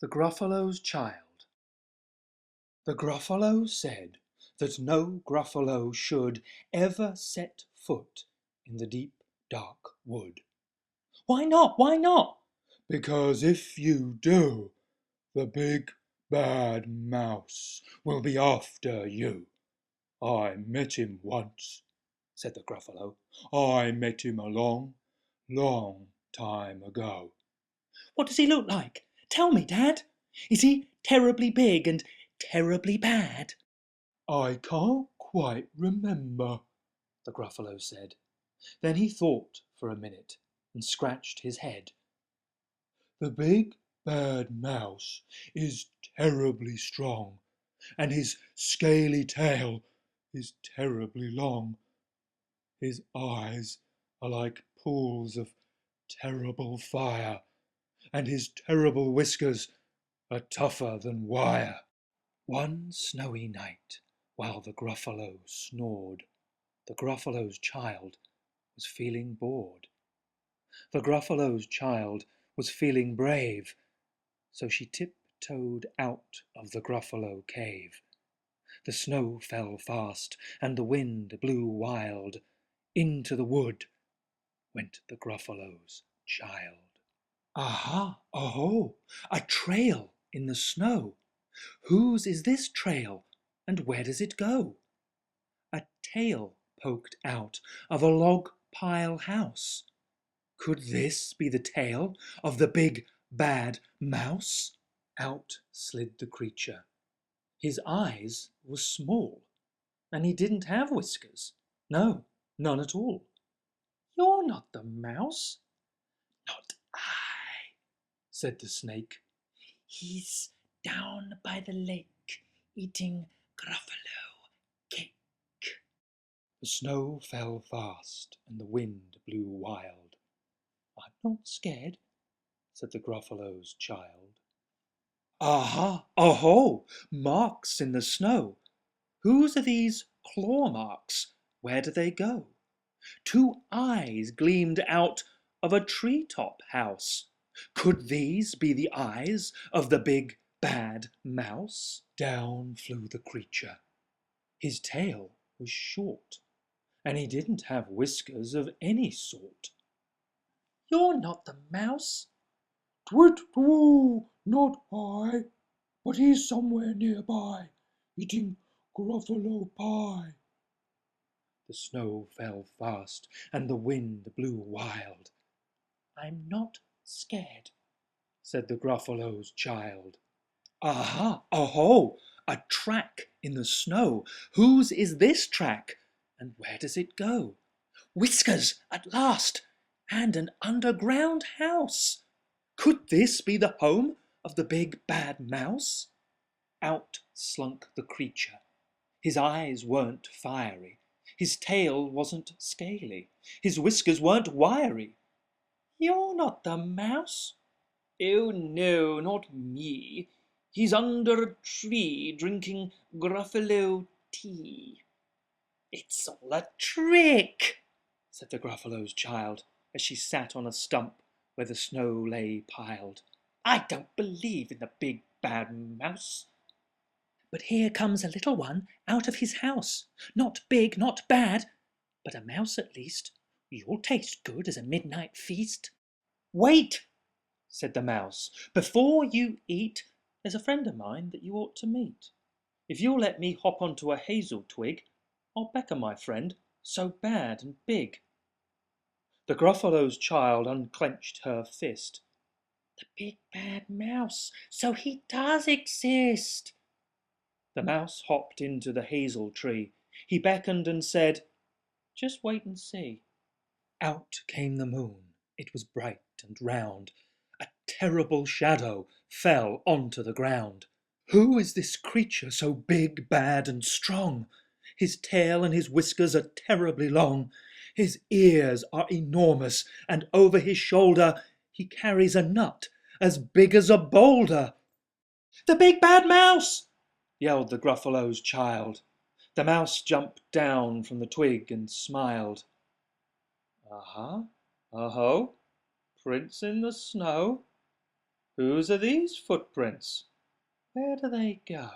The Gruffalo's Child. The Gruffalo said that no Gruffalo should ever set foot in the deep, dark wood. "Why not? Why not?" "Because if you do, the big, bad mouse will be after you. I met him once," said the Gruffalo. "I met him a long, long time ago." "What does he look like? Tell me, Dad. Is he terribly big and terribly bad?" "I can't quite remember," the Gruffalo said. Then he thought for a minute and scratched his head. "The big bad mouse is terribly strong, and his scaly tail is terribly long. His eyes are like pools of terrible fire, and his terrible whiskers are tougher than wire." One snowy night, while the Gruffalo snored, the Gruffalo's child was feeling bored. The Gruffalo's child was feeling brave, so she tiptoed out of the Gruffalo cave. The snow fell fast, and the wind blew wild. Into the wood went the Gruffalo's child. "Aha! Oho! A trail in the snow! Whose is this trail, and where does it go?" A tail poked out of a log pile house. Could this be the tail of the big bad mouse? Out slid the creature. His eyes were small, and he didn't have whiskers. No, none at all. "You're not the mouse." "Not I," said the snake. "He's down by the lake, eating Gruffalo cake." The snow fell fast, and the wind blew wild. "I'm not scared," said the Gruffalo's child. "Aha! Oho! Marks in the snow! Whose are these claw marks? Where do they go?" Two eyes gleamed out of a tree-top house. Could these be the eyes of the big bad mouse? Down flew the creature. His tail was short, and he didn't have whiskers of any sort. "You're not the mouse." "Twit-twoo, not I, but he's somewhere nearby, eating Gruffalo pie." The snow fell fast, and the wind blew wild. "I'm not scared," said the Gruffalo's child. "Aha! Oho! A track in the snow! Whose is this track, and where does it go?" Whiskers at last, and an underground house! Could this be the home of the big bad mouse? Out slunk the creature. His eyes weren't fiery, his tail wasn't scaly, his whiskers weren't wiry. "You're not the mouse." "Oh no, not me. He's under a tree drinking Gruffalo tea." "It's all a trick," said the Gruffalo's child, as she sat on a stump where the snow lay piled. "I don't believe in the big bad mouse." "But here comes a little one out of his house. Not big, not bad, but a mouse at least. You'll taste good as a midnight feast." "Wait," said the mouse. "Before you eat, there's a friend of mine that you ought to meet. If you'll let me hop onto a hazel twig, I'll beckon my friend, so bad and big." The Gruffalo's child unclenched her fist. "The big bad mouse, so he does exist." The mouse hopped into the hazel tree. He beckoned and said, "Just wait and see." Out came the moon. It was bright and round. A terrible shadow fell onto the ground. Who is this creature so big, bad, and strong? His tail and his whiskers are terribly long. His ears are enormous, and over his shoulder he carries a nut as big as a boulder. "The big bad mouse!" yelled the Gruffalo's child. The mouse jumped down from the twig and smiled. "Aha! Oho! Prints in the snow. Whose are these footprints? Where do they go?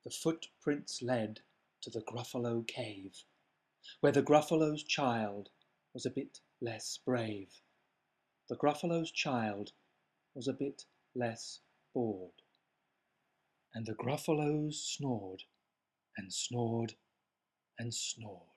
The footprints led to the Gruffalo cave, where the Gruffalo's child was a bit less brave. The Gruffalo's child was a bit less bored. And the Gruffalos snored and snored and snored.